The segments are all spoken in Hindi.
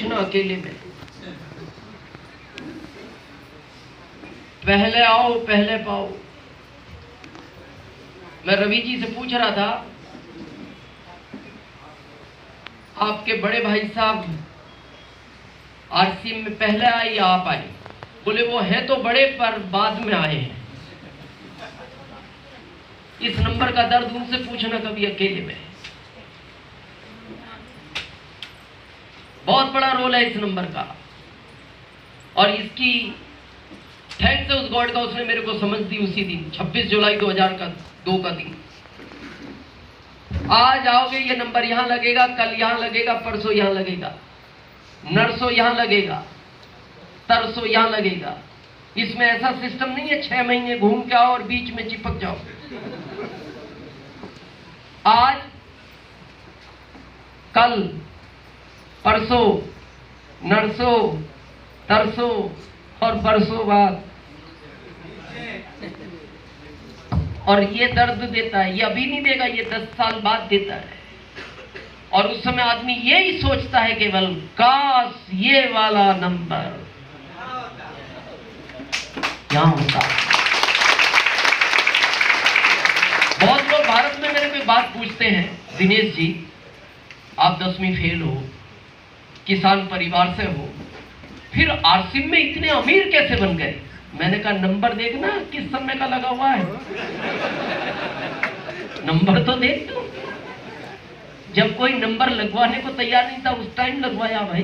पूछना अकेले में। पहले आओ पहले पाओ। मैं रवि जी से पूछ रहा था, आपके बड़े भाई साहब आरसीएम में पहले आए या आप आए? बोले वो है तो बड़े पर बाद में आए हैं। इस नंबर का दर्द उनसे पूछना कभी अकेले में। बहुत बड़ा रोल है इस नंबर का, और इसकी थैंक्स है उस गॉड का, उसने मेरे को समझ दी उसी दिन 26 जुलाई 2002 का दिन। आज आओगे ये नंबर यहां लगेगा, कल यहां लगेगा, परसों यहां लगेगा, नरसों यहां लगेगा, तरसों यहां लगेगा। इसमें ऐसा सिस्टम नहीं है 6 महीने घूम के आओ और बीच में चिपक जाओ। आज, कल, परसों, नरसों, तरसों और बरसों बाद। और ये दर्द देता है, ये अभी नहीं देगा, ये 10 साल बाद देता है। और उस समय आदमी यही सोचता है केवल, काश ये वाला नंबर यहां होता। बहुत लोग भारत में मेरे को बात पूछते हैं, दिनेश जी आप 10वीं फेल हो, किसान परिवार से हो, फिर आरसीएम में इतने अमीर कैसे बन गए? मैंने कहा नंबर देखना किस समय का लगा हुआ है, नंबर तो देख दो। जब कोई नंबर लगवाने को तैयार नहीं था उस टाइम लगवाया भाई।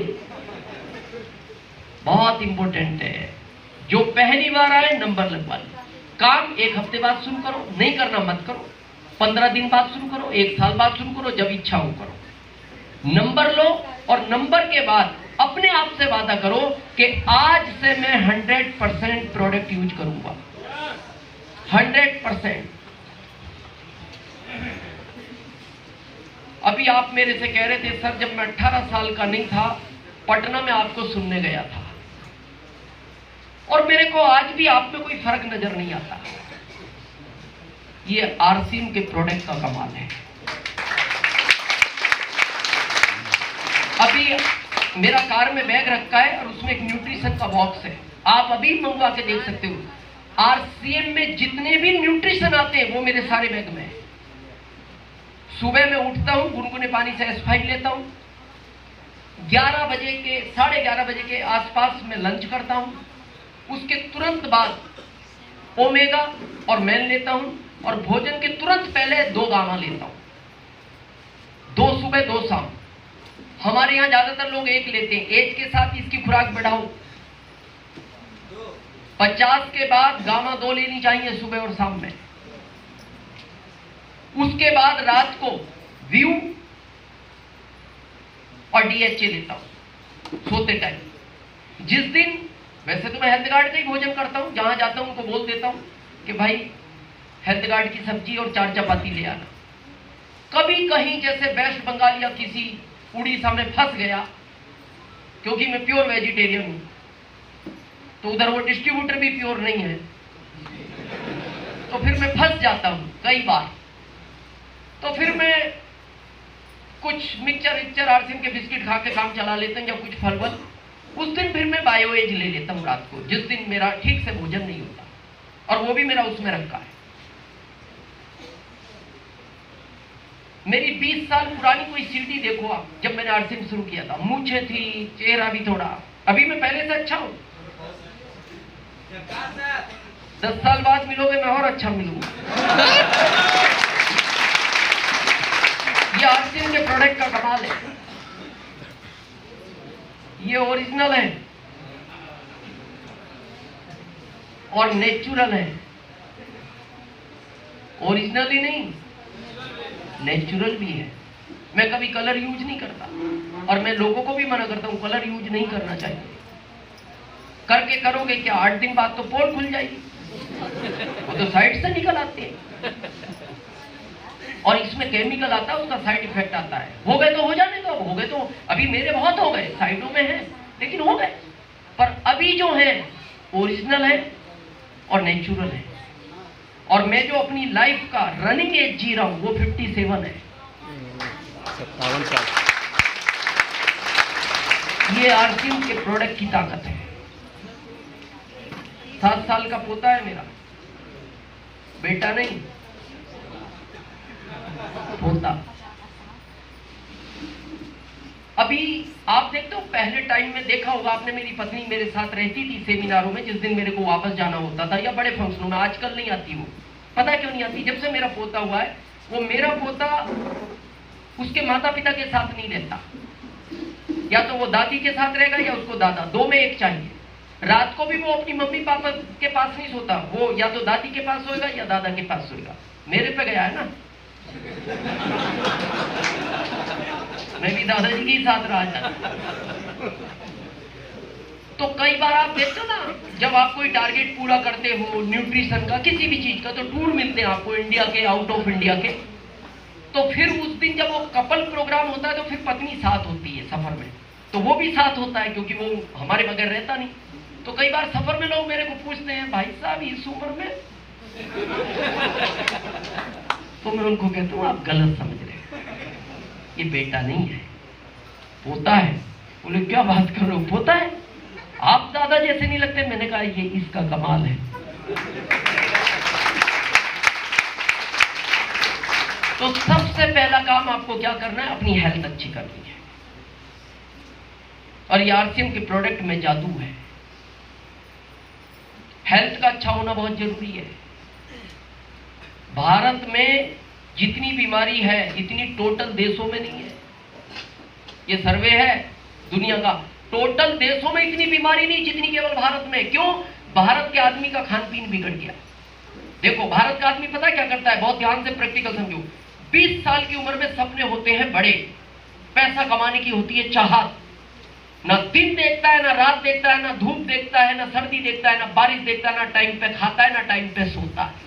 बहुत इंपॉर्टेंट है, जो पहली बार आए नंबर लगवा लो। काम 1 हफ्ते बाद शुरू करो, नहीं करना मत करो, 15 दिन बाद शुरू करो, 1 साल बाद शुरू करो, जब इच्छा हो करो। नंबर लो और नंबर के बाद अपने आप से वादा करो कि आज से मैं 100% प्रोडक्ट यूज करूंगा, 100%। अभी आप मेरे से कह रहे थे सर जब मैं 18 साल का नहीं था पटना में आपको सुनने गया था, और मेरे को आज भी आप में कोई फर्क नजर नहीं आता। ये आरसीएम के प्रोडक्ट का कमाल है। अभी मेरा कार में बैग रखा है और उसमें एक न्यूट्रिशन का बॉक्स है, आप अभी मंगवा के देख सकते हो। आरसीएम में जितने भी न्यूट्रिशन आते हैं वो मेरे सारे बैग में है। सुबह मैं उठता हूं, गुनगुने पानी से S5 लेता हूं, 11 बजे के 11:30 बजे के आसपास में लंच करता हूं, उसके तुरंत बाद ओमेगा और मैन लेता हूं, और भोजन के तुरंत पहले 2 गामा लेता हूं, 2 सुबह 2 शाम। हमारे यहाँ ज्यादातर लोग 1 लेते हैं। एज के साथ इसकी खुराक बढ़ाओ, 50 के बाद गामा 2 लेनी चाहिए सुबह और शाम में। उसके बाद रात को व्यू और DHA लेता हूं सोते टाइम। जिस दिन, वैसे तो मैं हेल्थ गार्ड का ही भोजन करता हूं, जहां जाता हूं उनको बोल देता हूं कि भाई हेल्थ गार्ड की सब्जी और 4 चपाती ले आना। कभी कहीं जैसे वेस्ट बंगाल या किसी उड़ीसा में फंस गया, क्योंकि मैं प्योर वेजिटेरियन हूं, तो उधर वो डिस्ट्रीब्यूटर भी प्योर नहीं है, तो फिर मैं फंस जाता हूं कई बार। तो फिर मैं कुछ मिक्सचर आरसीएम के बिस्किट खा के काम चला लेता हूं, या कुछ फल वल। उस दिन फिर मैं बायो एज ले लेता हूं रात को, जिस दिन मेरा ठीक से भोजन नहीं होता, और वो भी मेरा उसमें रखा है। मेरी 20 साल पुरानी कोई सीडी देखो आप, जब मैंने आरसीएम शुरू किया था, मूछें थी, चेहरा भी थोड़ा, अभी मैं पहले से अच्छा हूं। 10 साल बाद मिलोगे मैं और अच्छा मिलूंगा। ये आरसीएम के प्रोडक्ट का कमाल है। ये ओरिजिनल है और नेचुरल है। ओरिजिनल ही नहीं, नेचुरल भी है। मैं कभी कलर यूज नहीं करता, और मैं लोगों को भी मना करता हूं कलर यूज नहीं करना चाहिए। करके करोगे क्या, 8 दिन बाद तो पोल खुल जाएगी, वो तो साइड से निकल आती है, और इसमें केमिकल आता है, उसका साइड इफेक्ट आता है। हो गए तो हो जाने दो, हो गए तो, अभी मेरे बहुत हो गए, साइडों में है लेकिन हो गए। पर अभी जो है ओरिजिनल है और नेचुरल है। और मैं जो अपनी लाइफ का रनिंग एज जी रहा हूं वो 57 है। 57 साल। ये आरसीएम के प्रोडक्ट की ताकत है। 7 साल का पोता है मेरा, बेटा नहीं, पोता। अभी आप देखते हो, पहले टाइम में देखा होगा आपने, मेरी पत्नी मेरे साथ रहती थी सेमिनारों में, जिस दिन मेरे को वापस जाना होता था या बड़े फंक्शनों में। आजकल नहीं आती वो, पता क्यों नहीं आती? जब से मेरा पोता हुआ है, वो मेरा पोता उसके माता पिता के साथ नहीं रहता, या तो वो दादी के साथ रहेगा या उसको दादा, दो में एक चाहिए। रात को भी वो अपनी मम्मी पापा के पास नहीं सोता, वो या तो दादी के पास सोएगा या दादा के पास सोएगा। मेरे पे गया है ना, मैं भी दादाजी के ही साथ रहा जाता। तो कई बार आप देखते हो ना, जब आप कोई टारगेट पूरा करते हो न्यूट्रिशन का, किसी भी चीज का, तो टूर मिलते हैं आपको इंडिया के, आउट ऑफ इंडिया के। तो फिर उस दिन जब वो कपल प्रोग्राम होता है तो फिर पत्नी साथ होती है सफर में, तो वो भी साथ होता है क्योंकि वो हमारे बगैर रहता नहीं। तो कई बार सफर में लोग मेरे को पूछते हैं, भाई साहब इस उम्र में तो मैं उनको कहता हूँ आप गलत समझ रहे हैं, ये बेटा नहीं है, पोता है। बोले क्या बात कर रहे हो, पोता है? आप दादा जैसे नहीं लगते। मैंने कहा ये इसका कमाल है। तो सबसे पहला काम आपको क्या करना है, अपनी हेल्थ अच्छी करनी है। और ये आरसीएम के प्रोडक्ट में जादू है। हेल्थ का अच्छा होना बहुत जरूरी है। भारत में जितनी बीमारी है इतनी टोटल देशों में नहीं है। ये सर्वे है दुनिया का, टोटल देशों में इतनी बीमारी नहीं जितनी केवल भारत में। क्यों? भारत के आदमी का खान पीन बिगड़ गया। देखो भारत का आदमी पता क्या करता है, बहुत ध्यान से प्रैक्टिकल समझो। 20 साल की उम्र में सपने होते हैं बड़े, पैसा कमाने की होती है चाहत। ना दिन देखता है, ना रात देखता है, ना धूप देखता है, ना सर्दी देखता है, ना बारिश देखता है, ना टाइम पे खाता है, ना टाइम पे सोता है।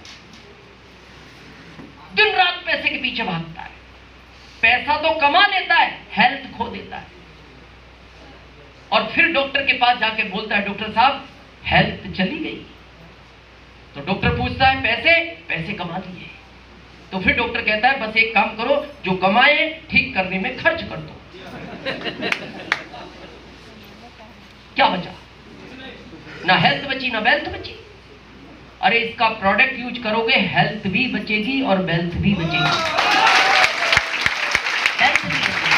दिन रात पैसे के पीछे भागता है। पैसा तो कमा लेता है, हेल्थ खो देता है। और फिर डॉक्टर के पास जाके बोलता है, डॉक्टर साहब हेल्थ चली गई। तो डॉक्टर पूछता है पैसे? पैसे कमा लिए। तो फिर डॉक्टर कहता है बस एक काम करो, जो कमाए ठीक करने में खर्च कर दो। क्या बचा? ना हेल्थ बची, ना वेल्थ बची। अरे इसका प्रोडक्ट यूज करोगे, हेल्थ भी बचेगी और वेल्थ भी बचेगी। हेल्थ भी बचेगी।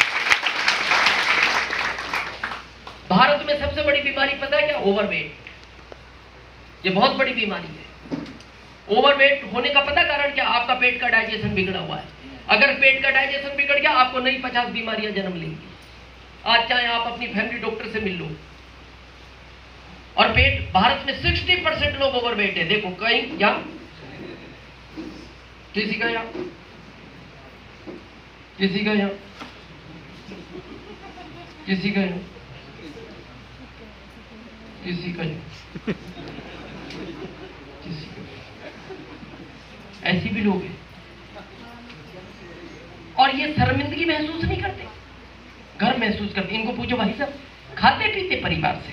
भारत में सबसे बड़ी बीमारी पता है क्या? ओवरवेट। ये बहुत बड़ी बीमारी है। ओवरवेट होने का पता कारण क्या? आपका पेट का डाइजेशन बिगड़ा हुआ है। अगर पेट का डाइजेशन बिगड़ गया, आपको नई 50 बीमारियां जन्म लेंगी। आज चाहे आप अपनी फैमिली डॉक्टर से मिल लो। और पेट, भारत में 60% लोग ओवरवेट है। देखो कहीं यहां, किसी का यहां, किसी का यहां, किसी का यहां, किसी का यहां, किसी का, ऐसी भी लोग हैं। और ये शर्मिंदगी महसूस नहीं करते, घर महसूस करते। इनको पूछो भाई साहब खाते पीते परिवार से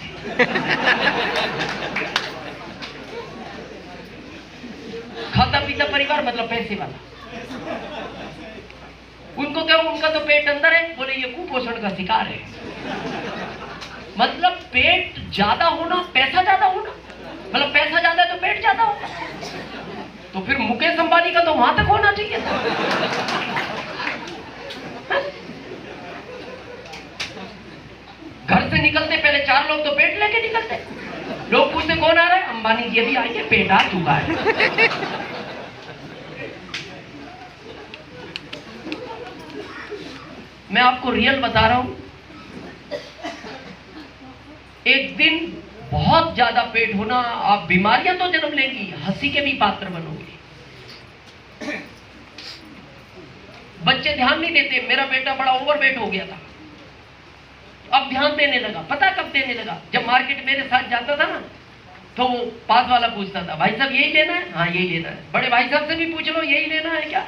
खाता पीता परिवार मतलब पैसे वाला। उनको क्या, उनका तो पेट अंदर है। बोले ये कुपोषण का शिकार है। मतलब पेट ज्यादा होना, पैसा ज्यादा होना, मतलब पैसा ज्यादा है तो पेट ज्यादा होगा। तो फिर मुकेश अंबानी का तो वहां तक होना चाहिए था। घर से निकलते पहले 4 लोग तो पेट लेके निकलते। लोग पूछते कौन आ रहा है? अंबानी जी भी आइए, पेट आ चुका है। मैं आपको रियल बता रहा हूं। एक दिन बहुत ज्यादा पेट होना, आप बीमारियां तो जन्म लेंगी, हंसी के भी पात्र बनोगे। बच्चे ध्यान नहीं देते। मेरा बेटा बड़ा ओवरवेट हो गया था, अब ध्यान देने लगा। पता कब देने लगा? जब मार्केट मेरे साथ जाता था ना, तो वो पास वाला पूछता था भाई साहब यही लेना है? हाँ यही लेना है। बड़े भाई साहब से भी पूछ लो यही लेना है क्या?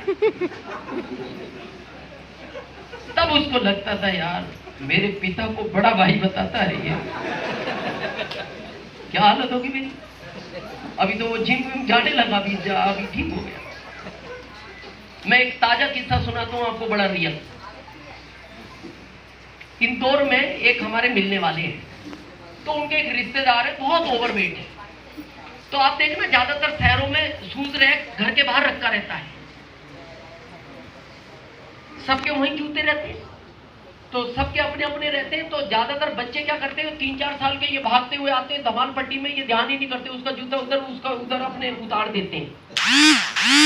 तब उसको लगता था यार मेरे पिता को बड़ा भाई बताता है ये। क्या हालत होगी मेरी। अभी तो वो जिम जाने लगा, अभी ठीक हो गया। मैं एक ताजा किस्सा सुनाता हूं आपको, बड़ा रियल। इंदौर में एक हमारे मिलने वाले हैं, तो उनके एक रिश्तेदार है, बहुत ओवरवेट है। तो आप देखना ज्यादातर शहरों में शूज रैक घर के बाहर रखा रहता है, सबके वहीं जूते रहते हैं, तो सबके अपने अपने रहते हैं। तो ज्यादातर बच्चे क्या करते हैं, 3-4 साल के ये भागते हुए आते हैं धमाल पट्टी में, ये ध्यान ही नहीं करते, उसका जूता उधर उसका उधर अपने उतार देते हैं।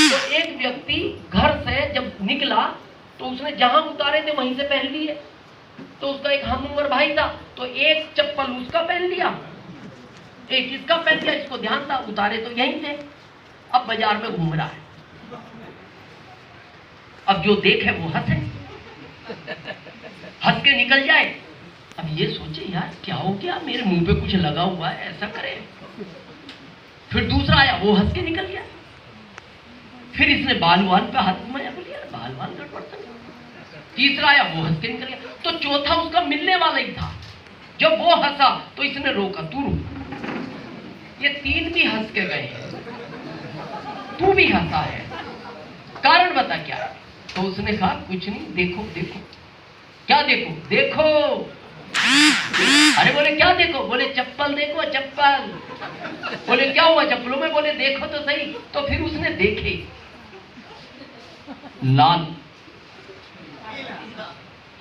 तो एक व्यक्ति घर से जब निकला तो उसने जहां उतारे थे वहीं से पहन लिए। तो उसका एक हम उम्र भाई था, तो एक चप्पल उसका पहन लिया, एक इसका पहन लिया, इसको ध्यान था, उतारे तो यहीं थे। अब बाजार में घूम रहा है, अब जो देखे वो हंसे, हंस के निकल जाए। अब ये सोचे यार क्या हो गया, मेरे मुंह पे कुछ लगा हुआ है, ऐसा करे। फिर दूसरा आया, वो हंस के निकल गया। फिर इसने बाल वाल पे हाथ घुमाया, बोले यार बाल वाल गड़बड़ था। तीसरा आया, वो हंस के निकल गया। तो चौथा उसका मिलने वाला ही था। जब वो हंसा तो इसने रोका, तू रुक। ये 3 भी हंस के गए, तू भी हंसा है, कारण बता क्या है? तो उसने कहा कुछ नहीं, देखो देखो। क्या देखो? देखो। अरे बोले क्या देखो? बोले चप्पल देखो, चप्पल। बोले क्या हुआ चप्पलों में? बोले देखो तो सही। तो फिर उसने देखे, लाल,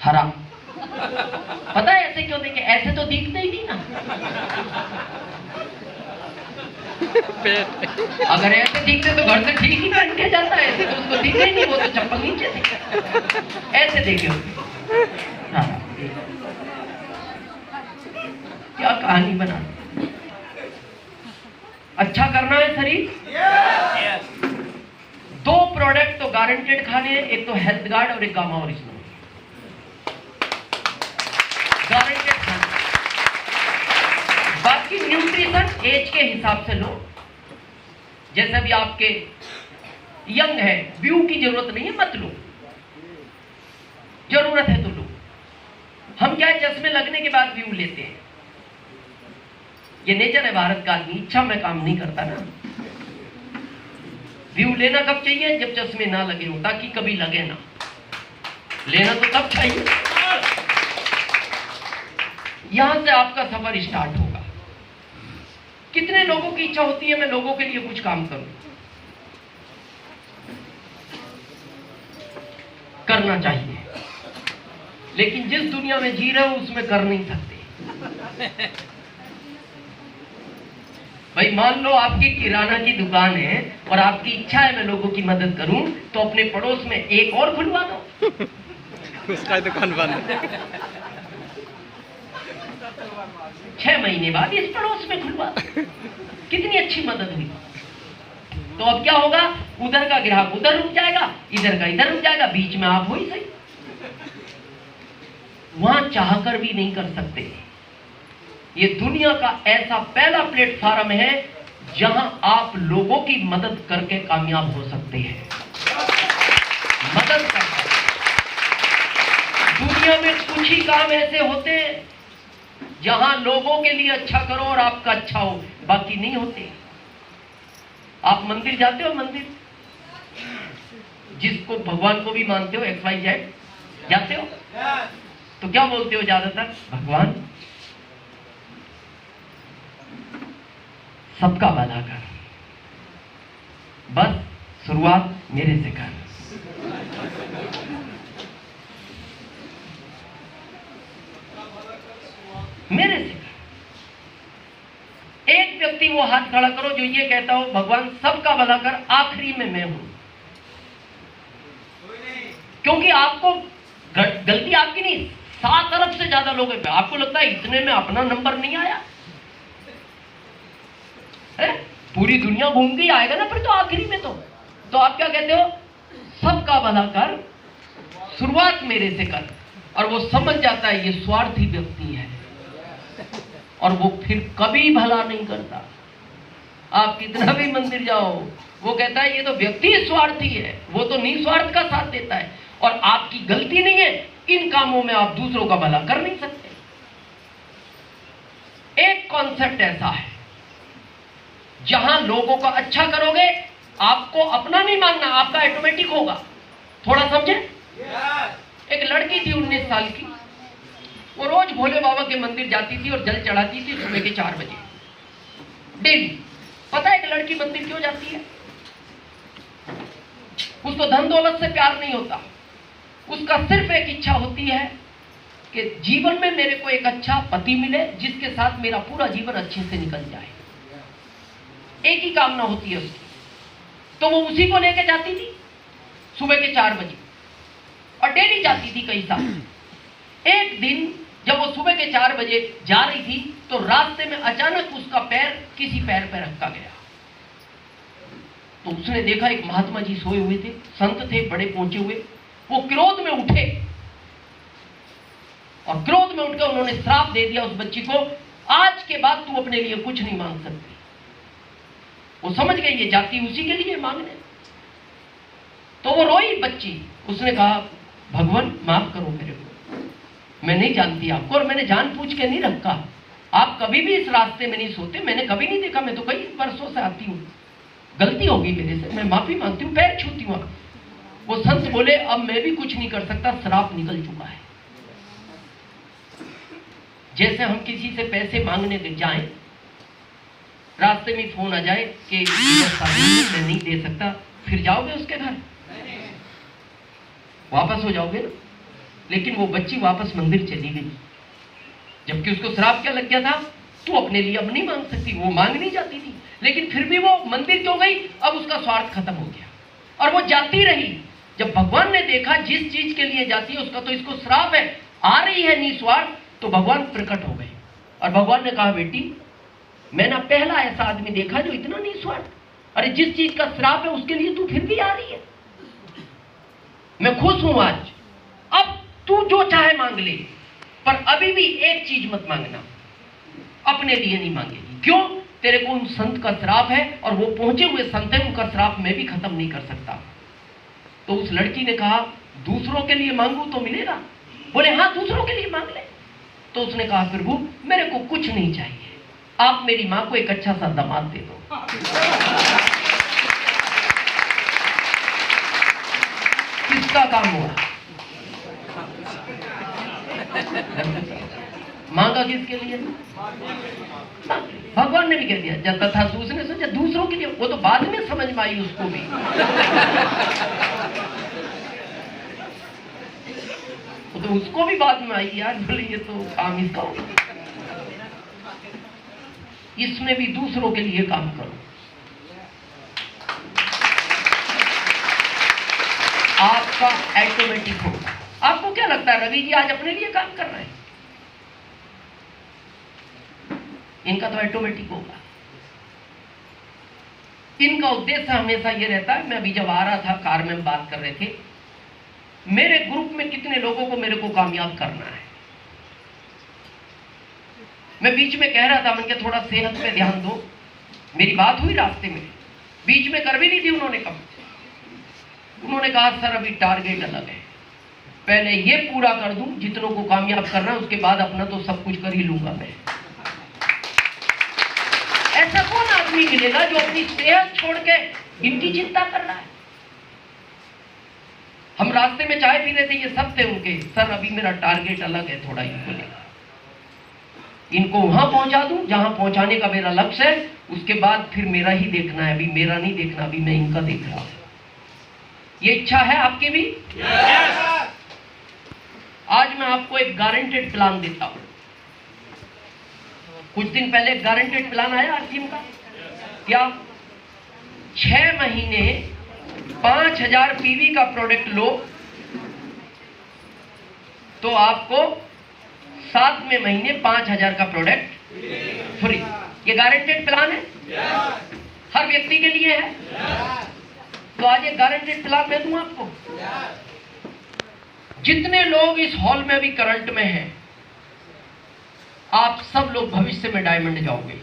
हरा। पता है ऐसे क्यों देखे? ऐसे तो दिखते ही नहीं ना। अगर ऐसे दिखते तो घर से ठीक ही पहन के जाता, ऐसे तो उसको दिखे ही नहीं, वो तो चप्पल नीचे थे। ऐसे देखे हाँ। क्या कहानी बना? अच्छा करना है शरीर। 2 प्रोडक्ट तो गारंटेड खाने हैं, एक तो हेल्थ गार्ड और एक गामा ओरिजिनल, गारंटेड खाना। बाकी न्यूट्रिशन एज के हिसाब से लो। जैसे भी आपके यंग है, व्यू की जरूरत नहीं है, मत लो। जरूरत है तो लो। हम क्या है, चश्मे लगने के बाद व्यू लेते हैं। ये नेचर है भारत का, आदमी इच्छा में काम नहीं करता ना। व्यू लेना कब चाहिए? जब चश्मे ना लगे हो, ताकि कभी लगे ना। लेना तो तब चाहिए। यहां से आपका सफर स्टार्ट होगा। कितने लोगों की इच्छा होती है मैं लोगों के लिए कुछ काम करूं? करना चाहिए, लेकिन जिस दुनिया में जी रहे हो उसमें कर नहीं सकते। भाई मान लो आपकी किराना की दुकान है और आपकी इच्छा है मैं लोगों की मदद करूं, तो अपने पड़ोस में एक और खुलवा दो। उसका दुकान बंद। 6 महीने बाद इस पड़ोस में खुलवा दो। कितनी अच्छी मदद हुई। तो अब क्या होगा? उधर का ग्राहक उधर रुक जाएगा, इधर का इधर रुक जाएगा, बीच में आप हो ही सही। वहां चाहकर भी नहीं कर सकते। ये दुनिया का ऐसा पहला प्लेटफॉर्म है जहां आप लोगों की मदद करके कामयाब हो सकते हैं। मदद करके। दुनिया में कुछ ही काम ऐसे होते हैं जहां लोगों के लिए अच्छा करो और आपका अच्छा हो, बाकी नहीं होते। आप मंदिर जाते हो, मंदिर जिसको भगवान को भी मानते हो, XYZ जाते हो, तो क्या बोलते हो ज्यादातर? भगवान सबका भला कर, बस शुरुआत मेरे से कर। मेरे से कर। एक व्यक्ति वो हाथ खड़ा करो जो ये कहता हो भगवान सबका भला कर, आखिरी में मैं हूं। क्योंकि आपको गलती आपकी नहीं, 7 अरब से ज्यादा लोग हैं। आपको लगता है इतने में अपना नंबर नहीं आया है? पूरी दुनिया घूम के ही आएगा ना फिर तो आखिरी में। तो आप क्या कहते हो? सबका भला कर, शुरुआत मेरे से कर। और वो समझ जाता है ये स्वार्थी व्यक्ति है और वो फिर कभी भला नहीं करता। आप कितना भी मंदिर जाओ, वो कहता है ये तो व्यक्ति स्वार्थी है, वो तो निस्वार्थ का साथ देता है। और आपकी गलती नहीं है, इन कामों में आप दूसरों का भला कर नहीं सकते। एक कॉन्सेप्ट ऐसा है जहां लोगों का अच्छा करोगे, आपको अपना नहीं मांगना, आपका ऑटोमेटिक होगा। थोड़ा समझे? एक लड़की थी 19 साल की, वो रोज भोले बाबा के मंदिर जाती थी और जल चढ़ाती थी सुबह के 4 बजे डेली। पता है कि लड़की मंदिर क्यों जाती है? उसको धन दौलत से प्यार नहीं होता, उसका सिर्फ एक इच्छा होती है कि जीवन में मेरे को एक अच्छा पति मिले जिसके साथ मेरा पूरा जीवन अच्छे से निकल जाए। एक ही कामना होती है उसकी। तो वो उसी को लेकर जाती थी सुबह के 4 बजे और डेली जाती थी कई साल। एक दिन जब वो सुबह के 4 बजे जा रही थी तो रास्ते में अचानक उसका पैर किसी पैर पर रखा गया। तो उसने देखा एक महात्मा जी सोए हुए थे, संत थे, बड़े पहुंचे हुए। वो क्रोध में उठे और क्रोध में उठकर उन्होंने श्राप दे दिया उस बच्ची को, आज के बाद तू अपने लिए कुछ नहीं मांग सकती। वो समझ गई ये जाती उसी के लिए मांगने। तो वो रोई बच्ची। उसने कहा भगवान माफ करो मेरे को, मैं नहीं जानती आपको और मैंने जानबूझ के नहीं रखा। आप कभी भी इस रास्ते में नहीं सोते, मैंने कभी नहीं देखा, मैं तो कई वर्षों से आती हूँ, गलती होगी मेरे से, मैं माफी मांगती हूँ, पैर छूती हूँ। वो संत बोले अब मैं भी कुछ नहीं कर सकता, श्राप निकल चुका है। जैसे हम किसी से पैसे मांगने जाएं, रास्ते में फोन आ जाए कि मैं नहीं दे सकता, फिर जाओगे उसके घर? वापस हो जाओगे ना। लेकिन वो बच्ची वापस मंदिर चली गई, जबकि उसको श्राप क्या लग गया था, तू अपने लिए अब नहीं मांग सकती। वो मांग नहीं जाती थी, लेकिन फिर भी वो मंदिर क्यों गई? अब उसका स्वार्थ खत्म हो गया और वो जाती रही। जब भगवान ने देखा जिस चीज के लिए जाती है उसका तो इसको श्राप है, आ रही है निस्वार्थ, तो भगवान प्रकट हो गए और भगवान ने कहा बेटी मैंने पहला ऐसा आदमी देखा जो इतना निस्वार्थ, अरे जिस चीज का श्राप है उसके लिए तू फिर भी आ रही है। मैं खुश हूं आज, अब तू जो चाहे मांग ले, पर अभी भी एक चीज मत मांगना, अपने लिए नहीं मांगेगी। क्यों? तेरे को उन संत का श्राप है और वो पहुंचे हुए संत है, उनका श्राप मैं भी खत्म नहीं कर सकता। तो उस लड़की ने कहा दूसरों के लिए मांगू तो मिलेगा? बोले हाँ दूसरों के लिए मांग ले। तो उसने कहा प्रभु मेरे को कुछ नहीं चाहिए, आप मेरी मां को एक अच्छा सा दामाद दे दो। किसका काम हुआ? मांगा किसके लिए? भगवान ने भी कह दिया जब तथा उसने सोचा दूसरों के लिए, वो तो बाद में समझ में आई उसको भी। तो उसको भी बाद में आई यार, बोले ये तो काम इसका होगा, इसमें भी दूसरों के लिए काम करो। आपका ऑटोमेटिक होगा। आपको क्या लगता है रवि जी आज अपने लिए काम कर रहे हैं? इनका तो ऑटोमेटिक होगा। इनका उद्देश्य हमेशा ये रहता है। मैं अभी जब आ रहा था कार में बात कर रहे थे, मेरे ग्रुप में कितने लोगों को मेरे को कामयाब करना है। मैं बीच में कह रहा था मैंने थोड़ा सेहत पे ध्यान दो, मेरी बात हुई रास्ते में, बीच में कर भी नहीं थी उन्होंने कहा। उन्होंने कहा सर अभी टारगेट अलग है, पहले ये पूरा कर दूं जितनों को कामयाब करना है, उसके बाद अपना तो सब कुछ कर ही लूंगा मैं। ऐसा कौन आदमी मिलेगा जो अपनी सेहत छोड़ के इनकी चिंता कर रहा है? हम रास्ते में चाय पी रहे थे, ये सब थे उनके, सर अभी मेरा टारगेट अलग है, थोड़ा इनको लेगा, इनको वहां पहुंचा दूं जहां पहुंचाने का मेरा लक्ष्य है, उसके बाद फिर मेरा ही देखना है, अभी मेरा नहीं देखना, अभी मैं इनका देख रहा हूं। ये इच्छा है आपकी भी? yes! आज मैं आपको एक गारंटेड प्लान देता हूं। कुछ दिन पहले गारंटेड प्लान आया आरटीएम का, क्या 6 महीने 5000 पीवी का प्रोडक्ट लो तो आपको 7वें महीने 5000 का प्रोडक्ट फ्री। ये गारंटेड प्लान है, हर व्यक्ति के लिए है। तो आज ये गारंटेड प्लान मैं दूं आपको। जितने लोग इस हॉल में भी करंट में हैं, आप सब लोग भविष्य में डायमंड जाओगे।